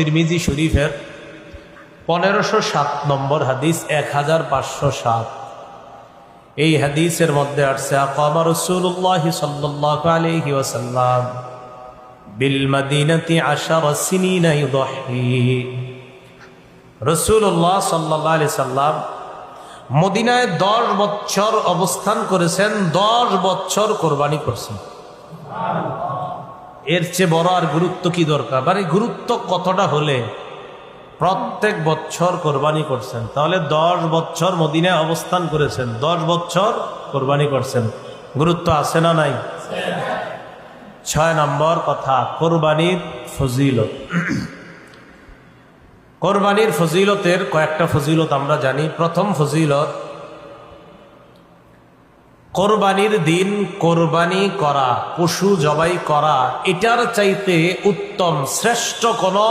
তিরমিজি শরীফের 1507 নম্বর হাদিস, 1507। এই হাদিসের মধ্যে আসছে আকামা রাসূলুল্লাহ সাল্লাল্লাহু আলাইহি ওয়াসাল্লাম বিল মদিনাতি 10 সিনিনা ইউদহি। রাসূলুল্লাহ সাল্লাল্লাহু আলাইহি সাল্লাম মদিনায় 10 বছর অবস্থান করেছেন, 10 বছর কোরবানি করছেন। এর চেয়ে বড় আর গুরুত্ব কি দরকার? মানে গুরুত্ব কতটা হলে প্রত্যেক বছর কোরবানি করছেন? তাহলে 10 বছর মদিনায় অবস্থান করেছেন, 10 বছর কোরবানি করছেন, গুরুত্ব আছে না নাই? 6 নম্বর কথা, কোরবানির ফজিলত। কোরবানির ফজিলতের কয়েকটা ফজিলত আমরা জানি। প্রথম ফজিলত, কোরবানির দিন কোরবানি করা, পশু জবাই করা, এটার চাইতে উত্তম শ্রেষ্ঠ কোনো